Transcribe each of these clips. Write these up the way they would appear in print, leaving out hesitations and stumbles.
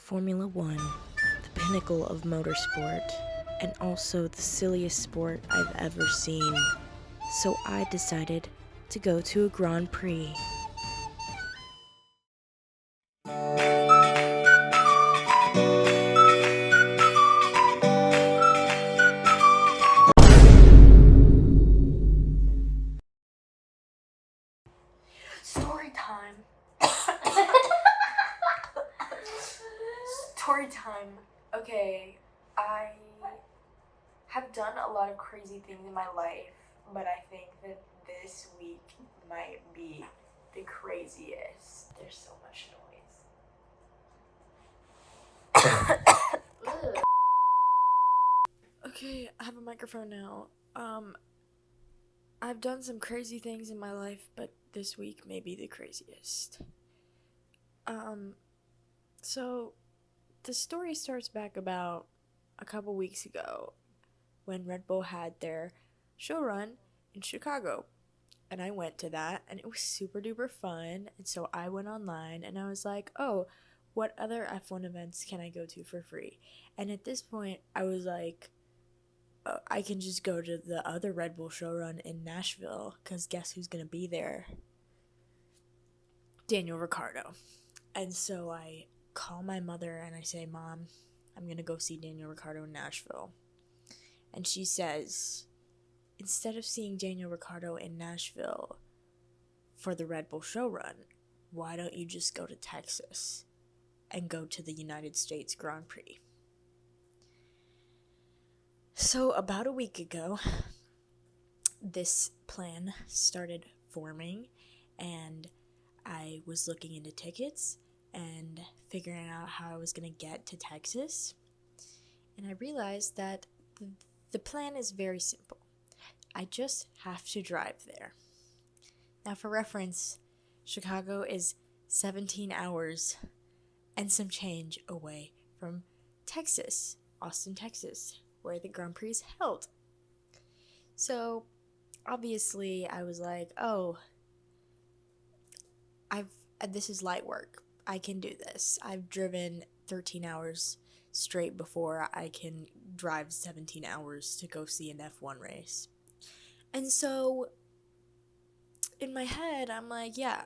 Formula One, the pinnacle of motorsport, and also the silliest sport I've ever seen. So I decided to go to a Grand Prix. Story time. Story time. Okay, I have done a lot of crazy things in my life, but I think that this week might be the craziest. There's so much noise. Okay, I have a microphone now. I've done some crazy things in my life, but this week may be the craziest. So the story starts back about a couple weeks ago when Red Bull had their show run in Chicago. And I went to that, and it was super duper fun. And so I went online, and I was like, oh, what other F1 events can I go to for free? And at this point, I was like, I can just go to the other Red Bull show run in Nashville, because guess who's going to be there? Daniel Ricciardo. And so I call my mother, and I say, Mom, I'm going to go see Daniel Ricciardo in Nashville. And she says, instead of seeing Daniel Ricciardo in Nashville for the Red Bull show run, why don't you just go to Texas and go to the United States Grand Prix? So about a week ago, this plan started forming, and I was looking into tickets and figuring out how I was going to get to Texas. And I realized that the plan is very simple. I just have to drive there. Now, for reference, Chicago is 17 hours and some change away from Texas, Austin, Texas, where the Grand Prix is held. So, obviously, I was like, oh, this is light work. I can do this. I've driven 13 hours straight before. I can drive 17 hours to go see an F1 race. And so, in my head, I'm like, yeah,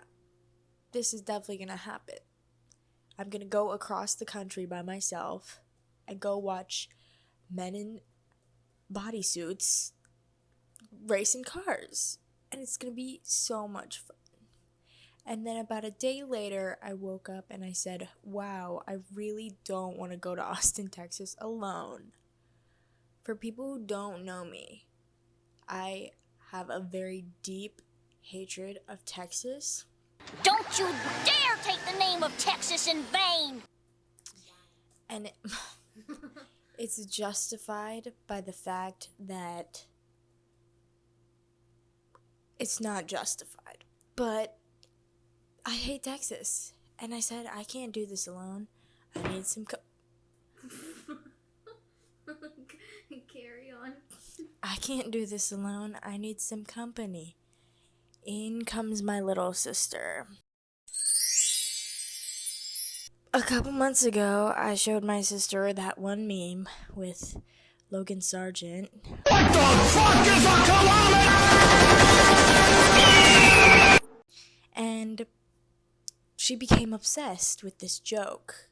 this is definitely going to happen. I'm going to go across the country by myself and go watch men in bodysuits racing cars. And it's going to be so much fun. And then about a day later, I woke up and I said, wow, I really don't want to go to Austin, Texas alone. For people who don't know me, I have a very deep hatred of Texas. Don't you dare take the name of Texas in vain! And it's justified by the fact that it's not justified. But I hate Texas. And I said, I can't do this alone. I need some Carry on. I can't do this alone. I need some company. In comes my little sister. A couple months ago, I showed my sister that one meme with Logan Sargent. What the fuck is a kilometer? And she became obsessed with this joke.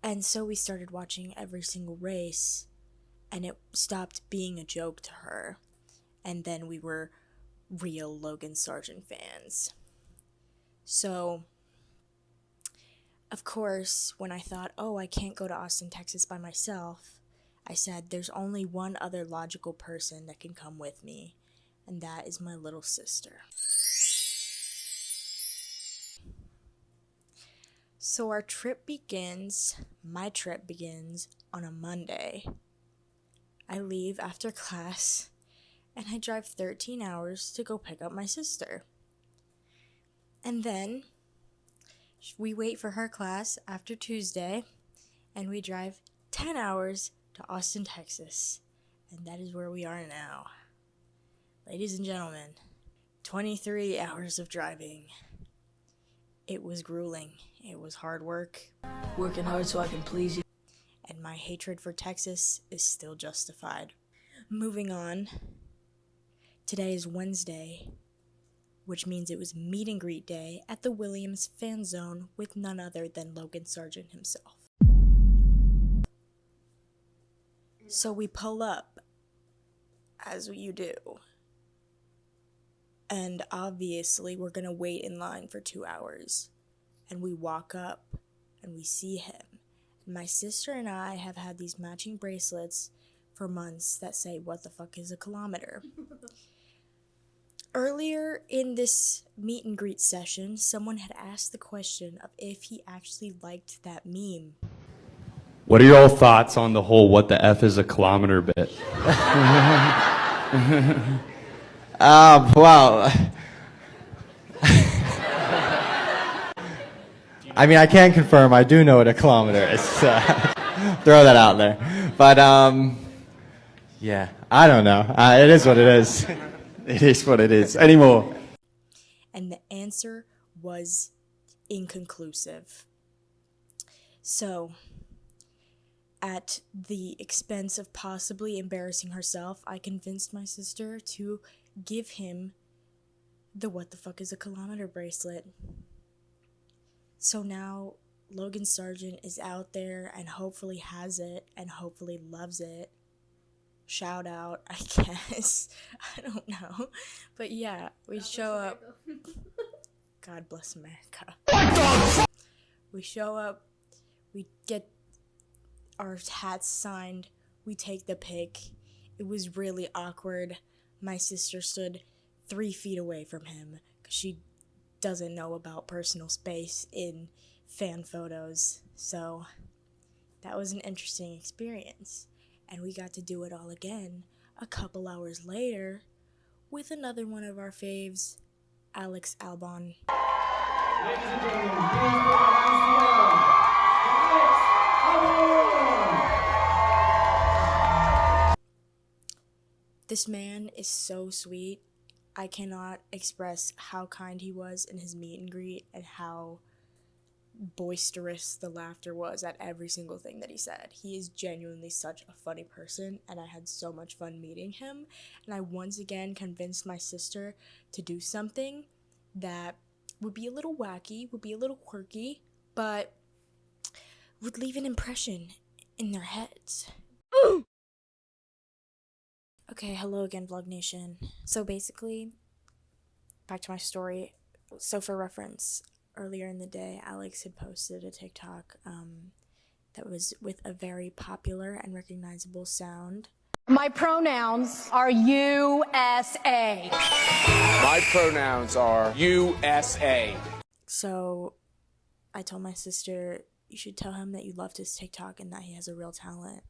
And so we started watching every single race, and it stopped being a joke to her. And then we were real Logan Sargent fans. So, of course, when I thought, oh, I can't go to Austin, Texas by myself, I said, there's only one other logical person that can come with me, and that is my little sister. So my trip begins on a Monday. I leave after class, and I drive 13 hours to go pick up my sister. And then we wait for her class after Tuesday, and we drive 10 hours to Austin, Texas. And that is where we are now. Ladies and gentlemen, 23 hours of driving. It was grueling. It was hard work, Working hard so I can please you. and my hatred for Texas is still justified. Moving on. Today is Wednesday, which means it was meet and greet day at the Williams Fan Zone with none other than Logan Sargent himself. So we pull up, as you do. And obviously we're gonna wait in line for 2 hours. And we walk up and we see him. And my sister and I have had these matching bracelets for months that say, "What the fuck is a kilometer?" Earlier in this meet and greet session, someone had asked the question of if he actually liked that meme. What are your thoughts on the whole "what the F is a kilometer" bit? Well, I mean, I can confirm I do know what a kilometer is. Throw that out there. But, yeah, I don't know. It is what it is. It is what it is. Anymore. And the answer was inconclusive. So, at the expense of possibly embarrassing herself, I convinced my sister to give him the "what the fuck is a kilometer" bracelet. So now Logan Sargent is out there and hopefully has it and hopefully loves it. Shout out, I guess. I don't know. But yeah, we show up. God bless America. We show up, we get our hats signed, we take the pic. It was really awkward. My sister stood 3 feet away from him because she doesn't know about personal space in fan photos. So that was an interesting experience. And we got to do it all again a couple hours later with another one of our faves, Alex Albon. Ladies and gentlemen, please put our hands together. This man is so sweet. I cannot express how kind he was in his meet and greet and how boisterous the laughter was at every single thing that he said. He is genuinely such a funny person, and I had so much fun meeting him. And I once again convinced my sister to do something that would be a little wacky, would be a little quirky, but would leave an impression in their heads. Okay, hello again, Vlog Nation. So basically, back to my story. So for reference, earlier in the day, Alex had posted a TikTok that was with a very popular and recognizable sound. My pronouns are USA. My pronouns are USA. So I told my sister, you should tell him that you loved his TikTok and that he has a real talent.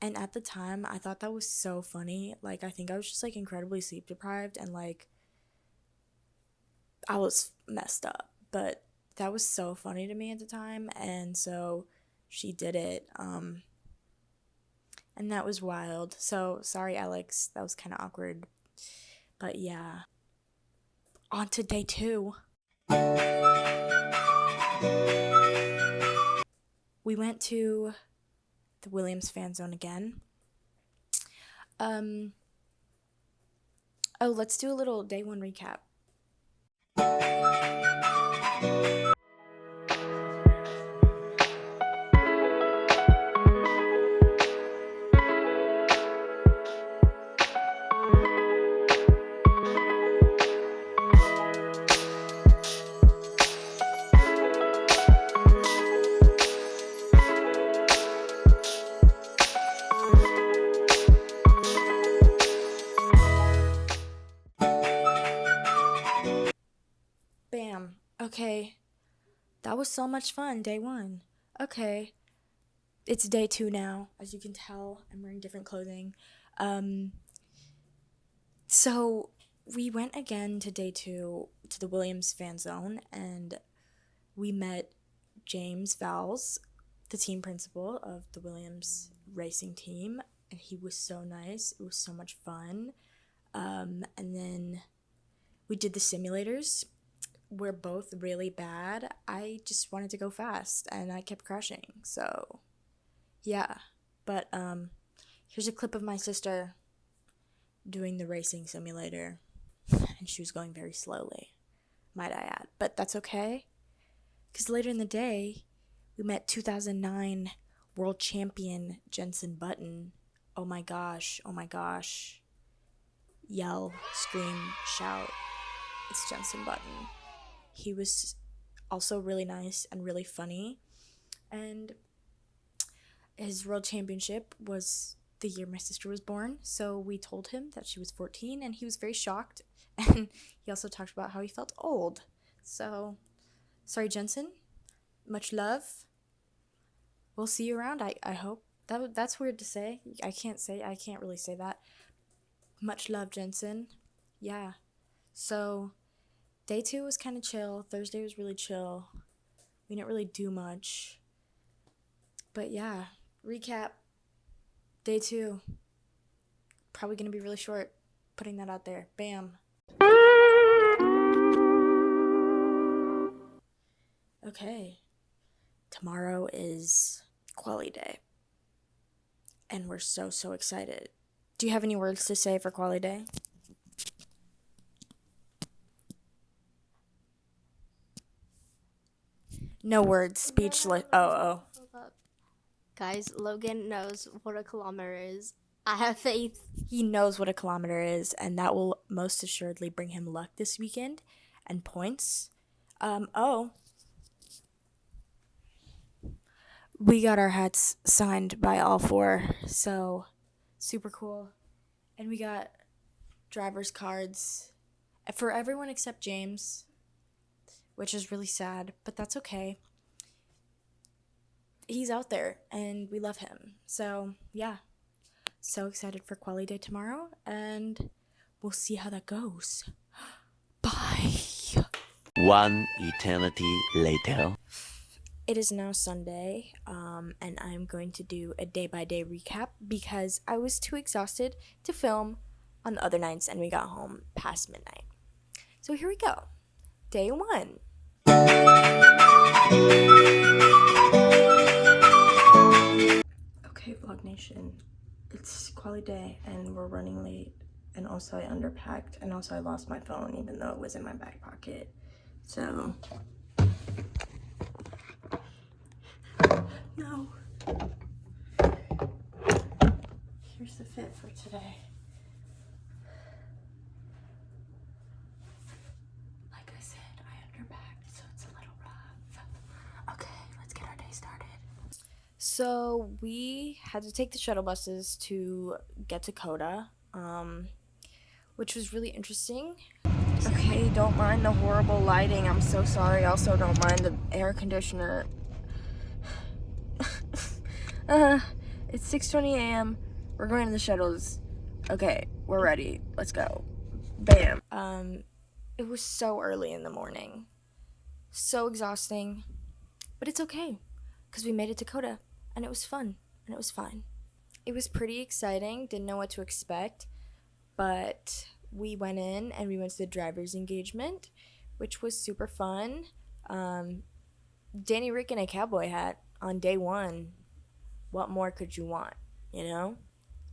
And at the time, I thought that was so funny. Like, I think I was just, like, incredibly sleep deprived and, like, I was messed up. But that was so funny to me at the time, and so she did it. And that was wild. So, sorry, Alex. That was kind of awkward. But, yeah. On to day 2. We went to the Williams Fan Zone again. Let's do a little day 1 recap. Bam. Okay. That was so much fun, day 1. Okay. It's day 2 now. As you can tell, I'm wearing different clothing. So we went again to day 2 to the Williams Fan Zone, and we met James Vowles, the team principal of the Williams racing team, and he was so nice. It was so much fun. And then we did the simulators. were both really bad, I just wanted to go fast and I kept crashing. So, yeah. But here's a clip of my sister doing the racing simulator, and she was going very slowly, might I add. But that's okay, because later in the day, we met 2009 world champion Jensen Button. Oh my gosh, oh my gosh. Yell, scream, shout. It's Jensen Button. He was also really nice and really funny. And his world championship was the year my sister was born. So we told him that she was 14, and he was very shocked. And he also talked about how he felt old. So, sorry, Jensen. Much love. We'll see you around, I hope. That's weird to say. I can't really say that. Much love, Jensen. Yeah. So, day 2 was kind of chill. Thursday was really chill. We didn't really do much. But yeah, recap. Day 2. Probably going to be really short. Putting that out there. Bam. Okay. Tomorrow is Quali Day. And we're so excited. Do you have any words to say for Quali Day? No words, speechless. Oh. Hold up. Guys, Logan knows what a kilometer is. I have faith. He knows what a kilometer is, and that will most assuredly bring him luck this weekend and points. We got our hats signed by all 4, so super cool. And we got driver's cards for everyone except James, which is really sad, but that's okay. He's out there, and we love him. So, yeah. So excited for Quali Day tomorrow, and we'll see how that goes. Bye. One eternity later. It is now Sunday, and I'm going to do a day-by-day recap because I was too exhausted to film on the other nights, and we got home past midnight. So here we go. Day 1. Okay, Vlog Nation. It's Quali Day, and we're running late, and also I underpacked, and also I lost my phone even though it was in my back pocket. So... No. Here's the fit for today. Like I said, I underpacked, so it's a little rough. Okay, let's get our day started. So we had to take the shuttle buses to get to Coda, which was really interesting. Okay, don't mind the horrible lighting. I'm so sorry. Also, don't mind the air conditioner. It's 6:20 a.m. We're going to the shuttles. Okay, we're ready. Let's go. Bam. It was so early in the morning. So exhausting. But it's okay, because we made it to Coda, and it was fun, and it was fine. It was pretty exciting. Didn't know what to expect, but we went in, and we went to the driver's engagement, which was super fun. Danny Rick in a cowboy hat on day 1. What more could you want, you know?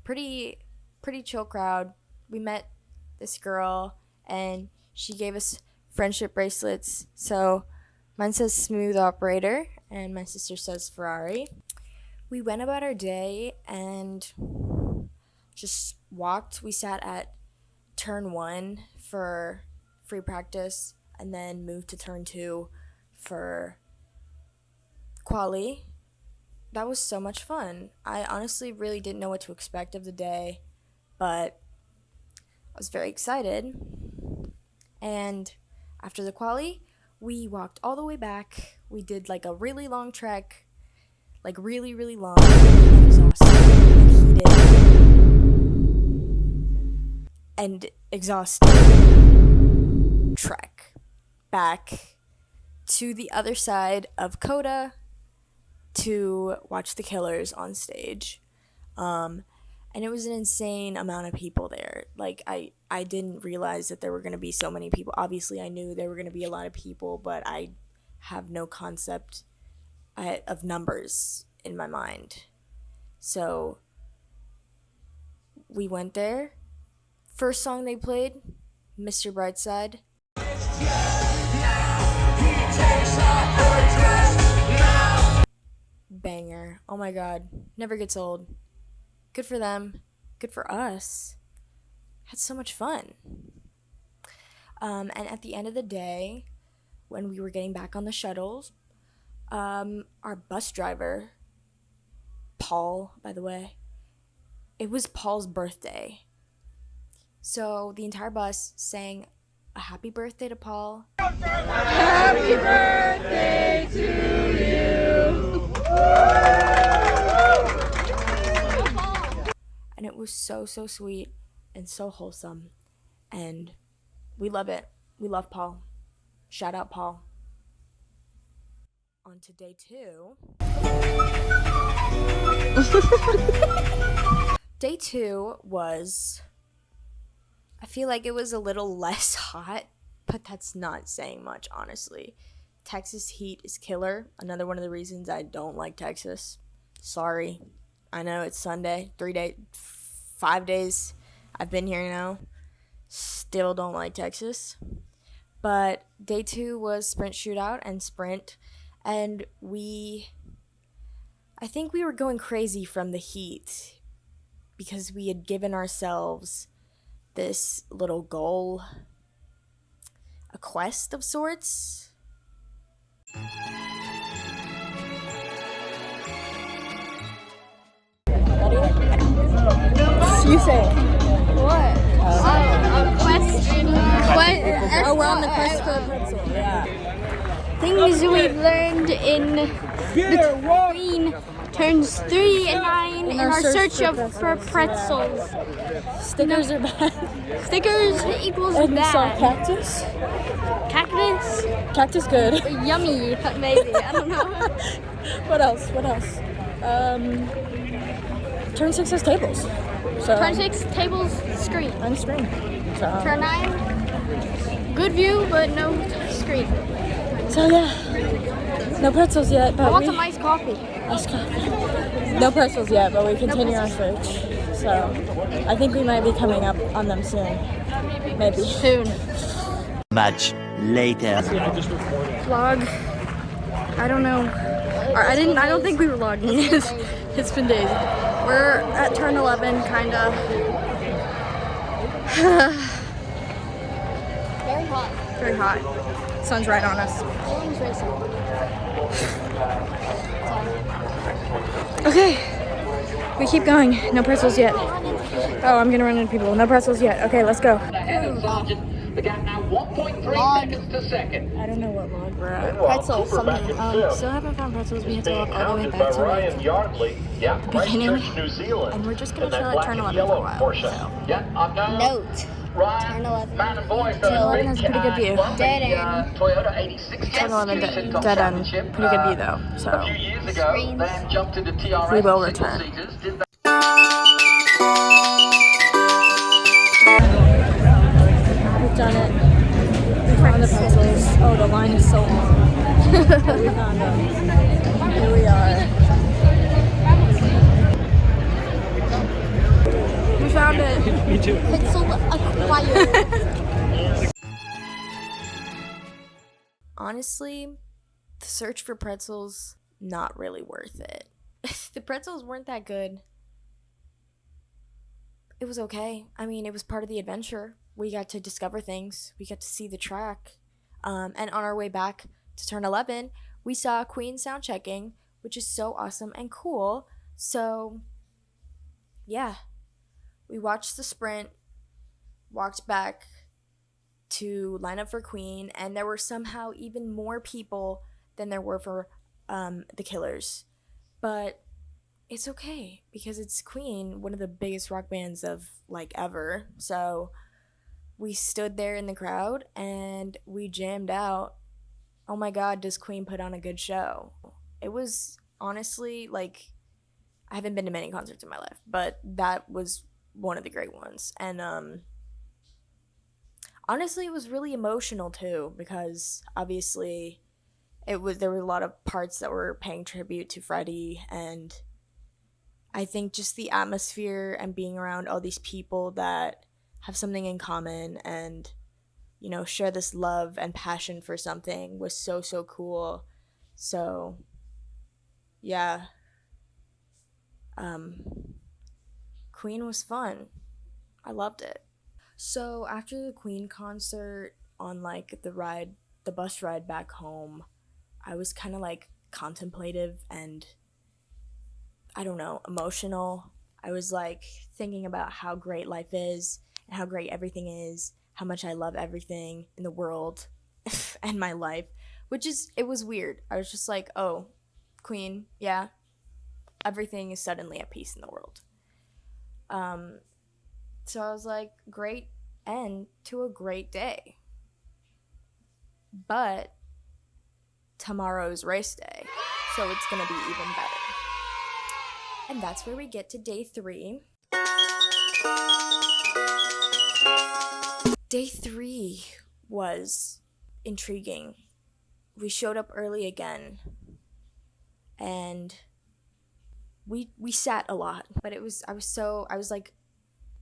Pretty chill crowd. We met this girl, and she gave us friendship bracelets. So mine says Smooth Operator, and my sister says Ferrari. We went about our day and just walked. We sat at turn 1 for free practice, and then moved to turn 2 for quali. That was so much fun. I honestly really didn't know what to expect of the day, but I was very excited. And after the quali, we walked all the way back. We did like a really long trek, like really long, and exhausting, and heated, and exhausting trek back to the other side of Coda to watch the Killers on stage. And and it was an insane amount of people there. Like, I didn't realize that there were going to be so many people. Obviously, I knew there were going to be a lot of people, but I have no concept of numbers in my mind. So we went there. First song they played, Mr. Brightside. Banger. Oh my god. Never gets old. Good for them. Good for us. Had so much fun. And at the end of the day, when we were getting back on the shuttles, our bus driver, Paul, by the way, it was Paul's birthday. So the entire bus sang a happy birthday to Paul. Happy birthday to you. And it was so sweet and so wholesome. And we love it. We love Paul. Shout out Paul. On to day 2. Day 2 was, I feel like it was a little less hot, but that's not saying much, honestly. Texas heat is killer. Another one of the reasons I don't like Texas. Sorry. I know it's Sunday, 5 days I've been here now. Still don't like Texas. But day 2 was sprint shootout and sprint. And I think we were going crazy from the heat because we had given ourselves this little goal, a quest of sorts. You say it. What? Quest. Oh, we're on the quest for a pretzel. Yeah. Things we've learned in the Queen turns 3 and 9 in our search for pretzels. Stickers are bad. Stickers equals And bad. so cactus. Cactus? Cactus good. Yummy, maybe. I don't know. What else? Turn 6 has tables. So Turn 6, tables, screen. on screen. So, Turn 9, good view, but no screen. so yeah. No pretzels yet, I but want we some iced coffee. iced coffee. No pretzels yet, but we continue our search. So I think we might be coming up on them soon. Maybe. Soon. Much later. Vlog. I don't know. I don't think we were vlogging. It's been days. We're at turn 11, kinda. Very hot. Very hot. Sun's right on us. Everyone's racing. Okay. We keep going. No pretzels yet. Oh, I'm gonna run into people. No pretzels yet. Okay, let's go. The gap now 1.3 seconds to second. I don't know what log we're at. Pretzel, something. Still haven't found pretzels. We have to walk all the way back to the beginning. And we're just gonna chill at turn 11 for a while. So. Note. Turn 11. Turn 11 has a pretty good view. Dead end. Toyota 86 Turn 11 dead end. Pretty good view though. So A few years ago, Screens. then jumped into TRA. we will return. We've done it. We found the pretzels. Oh, the line is so long. But we found them. Here we are. We found it. Me too. Pretzel acquired. Honestly, the search for pretzels, not really worth it. The pretzels weren't that good. It was okay. I mean, it was part of the adventure. We got to discover things. We got to see the track. And on our way back to turn 11, we saw Queen sound checking, which is so awesome and cool. So, yeah. We watched the sprint, walked back to line up for Queen, and there were somehow even more people than there were for the Killers. But it's okay because it's Queen, one of the biggest rock bands of like ever. So we stood there in the crowd and we jammed out. Oh my god, does Queen put on a good show? It was honestly like I haven't been to many concerts in my life, but that was one of the great ones. And honestly, it was really emotional too, because obviously there were a lot of parts that were paying tribute to Freddie, and I think just the atmosphere and being around all these people that have something in common and share this love and passion for something was so cool. So yeah, um Queen was fun. I loved it. So after the Queen concert, on like the bus ride back home, I was kind of like contemplative and, I don't know, emotional. I was like thinking about how great life is and how great everything is, how much I love everything in the world and my life, it was weird. I was just like, oh, Queen, yeah, everything is suddenly at peace in the world. Um, so I was like, great end to a great day. But tomorrow's race day, so it's gonna be even better. And that's where we get to day 3. Day 3 was intriguing. We showed up early again, and we sat a lot, but I was like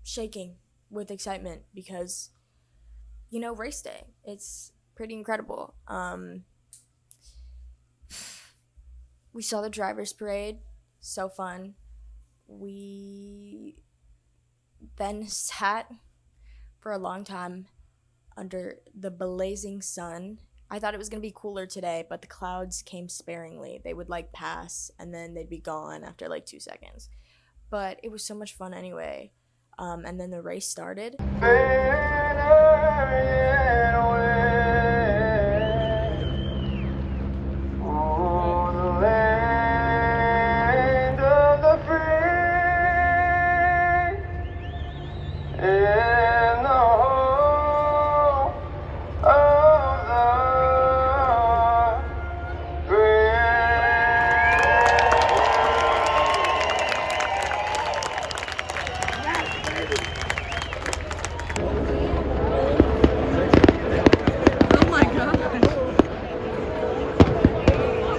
shaking with excitement because race day, it's pretty incredible. We saw the drivers parade, so fun. We then sat for a long time under the blazing sun. I thought it was going to be cooler today, but the clouds came sparingly. They would like pass and then they'd be gone after like 2 seconds. But it was so much fun anyway. And then the race started.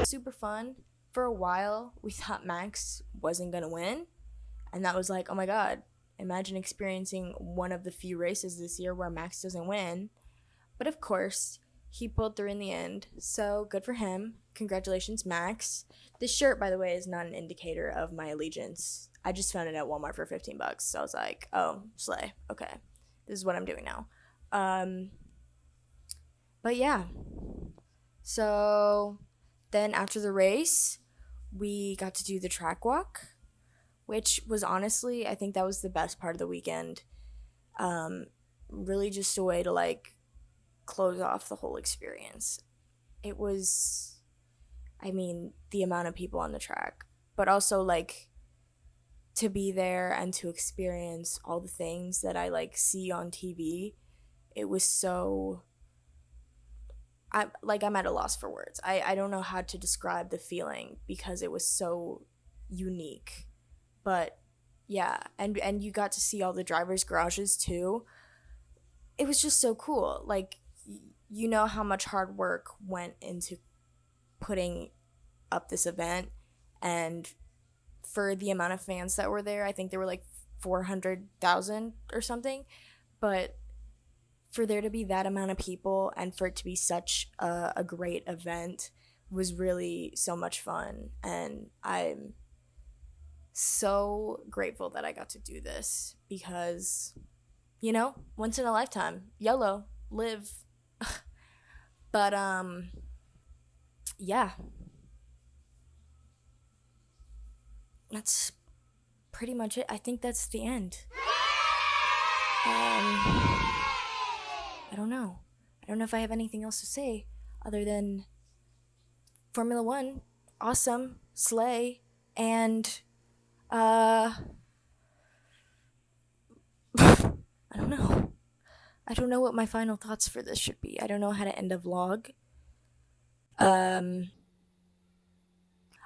Super fun. For a while, we thought Max wasn't gonna win, and that was like, oh my god, imagine experiencing one of the few races this year where Max doesn't win. But of course, he pulled through in the end, so good for him. Congratulations, Max. This shirt, by the way, is not an indicator of my allegiance. I just found it at Walmart for $15, so I was like, oh, slay. Okay, this is what I'm doing now. But yeah, so then after the race, we got to do the track walk, which was honestly, I think that was the best part of the weekend. Really just a way to like close off the whole experience. It was, I mean, the amount of people on the track, but also like to be there and to experience all the things that I like see on TV. It was so, I'm at a loss for words. I don't know how to describe the feeling because it was so unique. But yeah, and you got to see all the drivers' garages too. It was just so cool. Like, you know how much hard work went into putting up this event, and for the amount of fans that were there, I think there were like 400,000 or something. But for there to be that amount of people and for it to be such a great event was really so much fun. And I'm so grateful that I got to do this because, once in a lifetime, YOLO, live. But, yeah. That's pretty much it. I think that's the end. I don't know. I don't know if I have anything else to say other than Formula One, awesome, slay, and I don't know. I don't know what my final thoughts for this should be. I don't know how to end a vlog.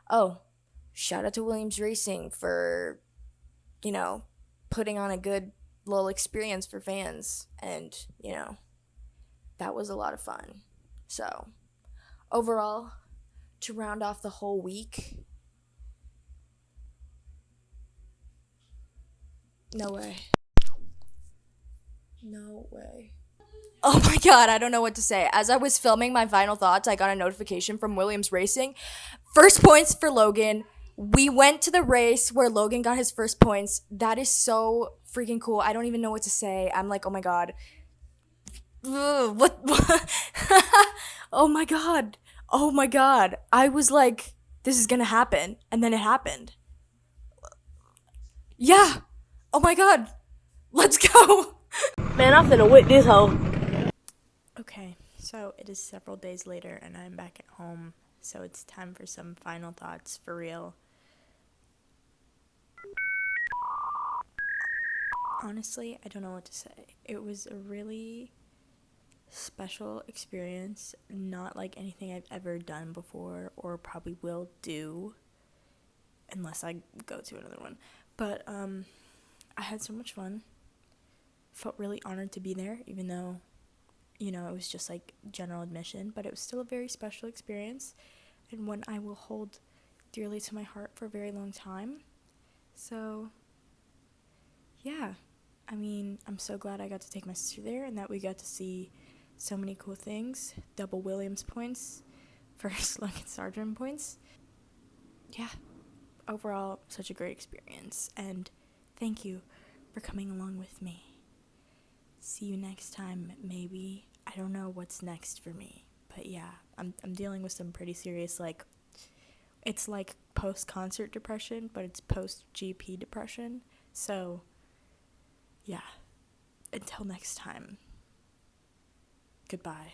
Oh, shout out to Williams Racing for, you know, putting on a good little experience for fans. And, you know, that was a lot of fun. So, overall, to round off the whole week, no way. No way. Oh my god, I don't know what to say. As I was filming my final thoughts, I got a notification from Williams Racing. First points for Logan. We went to the race where Logan got his first points. That is so freaking cool. I don't even know what to say. I'm like, oh my god. Ugh, what? Oh my god. Oh my god. I was like, this is gonna happen. And then it happened. Yeah. Oh my god. Let's go. Man, I'm finna whip this hoe. Okay, so it is several days later and I'm back at home. So it's time for some final thoughts for real. Honestly, I don't know what to say. It was a really special experience, not like anything I've ever done before or probably will do unless I go to another one. But I had so much fun. Felt really honored to be there, even though, you know, it was just like general admission, but it was still a very special experience and one I will hold dearly to my heart for a very long time. So, yeah. I mean, I'm so glad I got to take my sister there and that we got to see so many cool things. Double Williams points, first Logan Sargent points. Yeah. Overall, such a great experience. And thank you for coming along with me. See you next time, maybe. I don't know what's next for me. But yeah, I'm dealing with some pretty serious, like, it's like post-concert depression, but it's post-GP depression. So, yeah. Until next time. Goodbye.